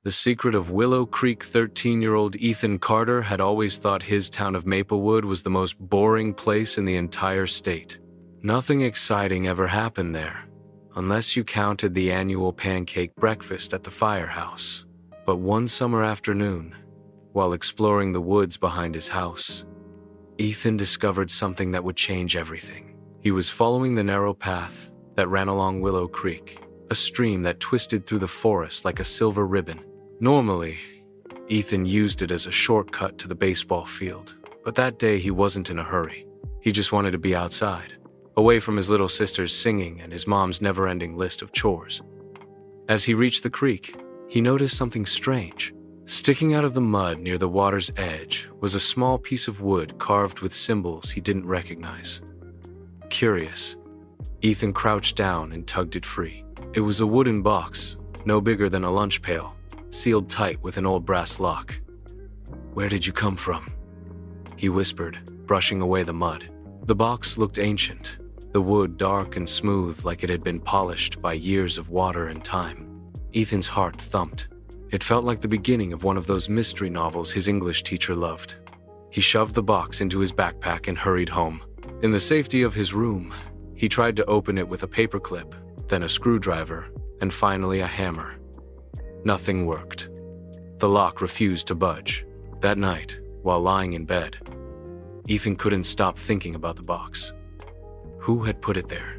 The secret of Willow Creek. 13-year-old Ethan Carter had always thought his town of Maplewood was the most boring place in the entire state. Nothing exciting ever happened there, unless you counted the annual pancake breakfast at the firehouse. But one summer afternoon, while exploring the woods behind his house, Ethan discovered something that would change everything. He was following the narrow path that ran along Willow Creek, a stream that twisted through the forest like a silver ribbon. Normally, Ethan used it as a shortcut to the baseball field, but that day he wasn't in a hurry. He just wanted to be outside, away from his little sister's singing and his mom's never-ending list of chores. As he reached the creek, he noticed something strange. Sticking out of the mud near the water's edge was a small piece of wood carved with symbols he didn't recognize. Curious, Ethan crouched down and tugged it free. It was a wooden box, no bigger than a lunch pail, sealed tight with an old brass lock. "Where did you come from?" he whispered, brushing away the mud. The box looked ancient, the wood dark and smooth like it had been polished by years of water and time. Ethan's heart thumped. It felt like the beginning of one of those mystery novels his English teacher loved. He shoved the box into his backpack and hurried home. In the safety of his room, he tried to open it with a paperclip, then a screwdriver, and finally a hammer. Nothing worked. The lock refused to budge. That night, while lying in bed, Ethan couldn't stop thinking about the box. Who had put it there?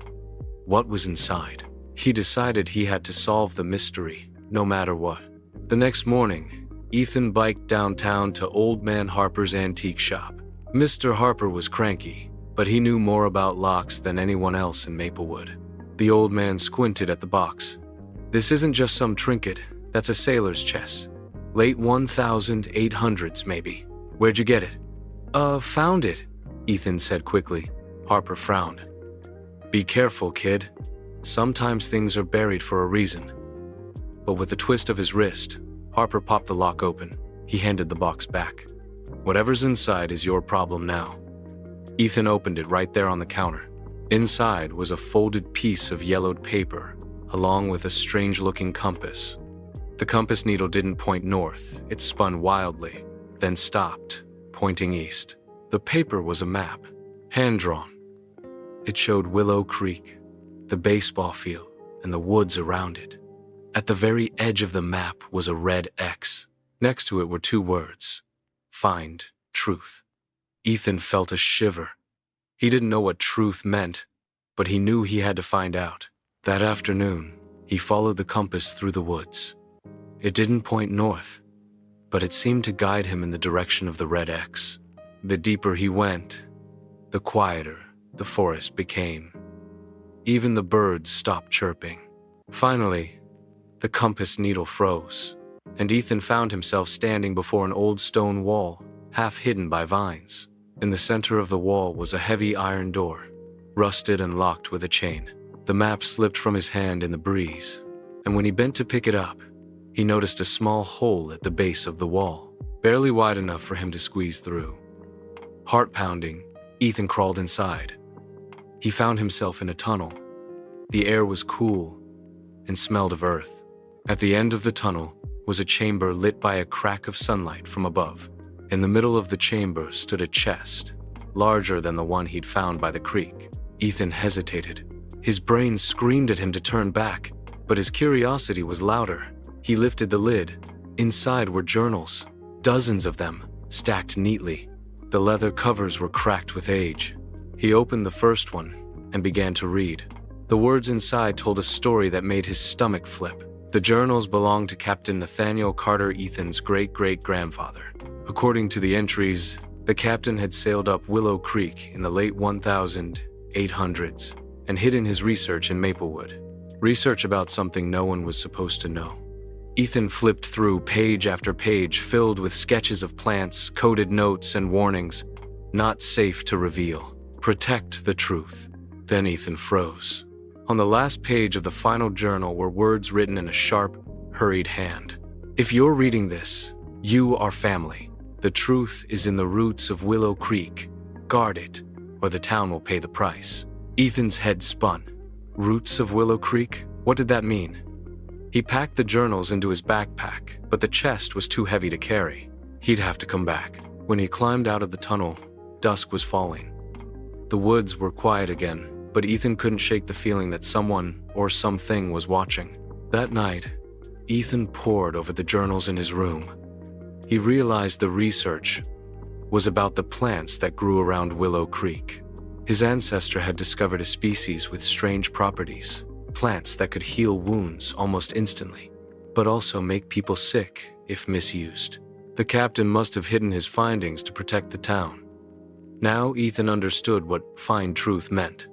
What was inside? He decided he had to solve the mystery, no matter what. The next morning, Ethan biked downtown to Old Man Harper's antique shop. Mr. Harper was cranky, but he knew more about locks than anyone else in Maplewood. The old man squinted at the box. "This isn't just some trinket, that's a sailor's chest. Late 1800s, maybe. Where'd you get it?" Found it," Ethan said quickly. Harper frowned. "Be careful, kid. Sometimes things are buried for a reason." But with a twist of his wrist, Harper popped the lock open. He handed the box back. "Whatever's inside is your problem now." Ethan opened it right there on the counter. Inside was a folded piece of yellowed paper, along with a strange-looking compass. The compass needle didn't point north, it spun wildly, then stopped, pointing east. The paper was a map, hand-drawn. It showed Willow Creek, the baseball field, and the woods around it. At the very edge of the map was a red X. Next to it were two words: "Find truth." Ethan felt a shiver. He didn't know what truth meant, but he knew he had to find out. That afternoon, he followed the compass through the woods. It didn't point north, but it seemed to guide him in the direction of the red X. The deeper he went, the quieter the forest became. Even the birds stopped chirping. Finally, the compass needle froze, and Ethan found himself standing before an old stone wall, half hidden by vines. In the center of the wall was a heavy iron door, rusted and locked with a chain. The map slipped from his hand in the breeze, and when he bent to pick it up, he noticed a small hole at the base of the wall, barely wide enough for him to squeeze through. Heart pounding, Ethan crawled inside. He found himself in a tunnel. The air was cool and smelled of earth. At the end of the tunnel was a chamber lit by a crack of sunlight from above. In the middle of the chamber stood a chest, larger than the one he'd found by the creek. Ethan hesitated. His brain screamed at him to turn back, but his curiosity was louder. He lifted the lid. Inside were journals, dozens of them, stacked neatly. The leather covers were cracked with age. He opened the first one and began to read. The words inside told a story that made his stomach flip. The journals belonged to Captain Nathaniel Carter, Ethan's great-great-grandfather. According to the entries, the captain had sailed up Willow Creek in the late 1800s and hidden his research in Maplewood. Research about something no one was supposed to know. Ethan flipped through page after page filled with sketches of plants, coded notes, and warnings. Not safe to reveal. Protect the truth. Then Ethan froze. On the last page of the final journal were words written in a sharp, hurried hand. "If you're reading this, you are family. The truth is in the roots of Willow Creek. Guard it, or the town will pay the price." Ethan's head spun. Roots of Willow Creek? What did that mean? He packed the journals into his backpack, but the chest was too heavy to carry. He'd have to come back. When he climbed out of the tunnel, dusk was falling. The woods were quiet again, but Ethan couldn't shake the feeling that someone or something was watching. That night, Ethan pored over the journals in his room. He realized the research was about the plants that grew around Willow Creek. His ancestor had discovered a species with strange properties, plants that could heal wounds almost instantly, but also make people sick if misused. The captain must have hidden his findings to protect the town. Now Ethan understood what fine truth meant.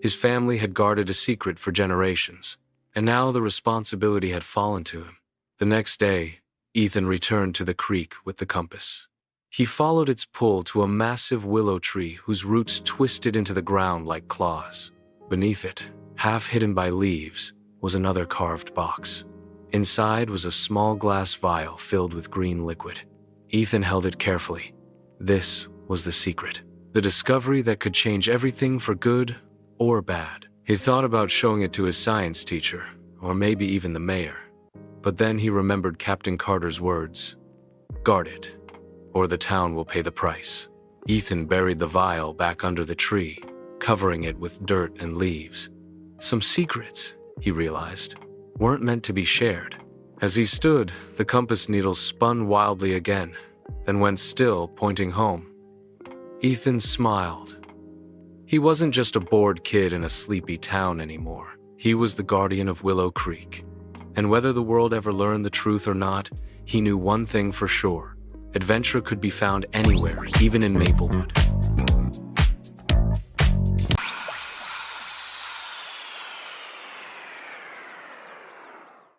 His family had guarded a secret for generations, and now the responsibility had fallen to him. The next day, Ethan returned to the creek with the compass. He followed its pull to a massive willow tree whose roots twisted into the ground like claws. Beneath it, half hidden by leaves, was another carved box. Inside was a small glass vial filled with green liquid. Ethan held it carefully. This was the secret, the discovery that could change everything for good or bad. He thought about showing it to his science teacher, or maybe even the mayor. But then he remembered Captain Carter's words. Guard it, or the town will pay the price. Ethan buried the vial back under the tree, covering it with dirt and leaves. Some secrets, he realized, weren't meant to be shared. As he stood, the compass needle spun wildly again, then went still, pointing home. Ethan smiled. He wasn't just a bored kid in a sleepy town anymore. He was the guardian of Willow Creek. And whether the world ever learned the truth or not, he knew one thing for sure. Adventure could be found anywhere, even in Maplewood.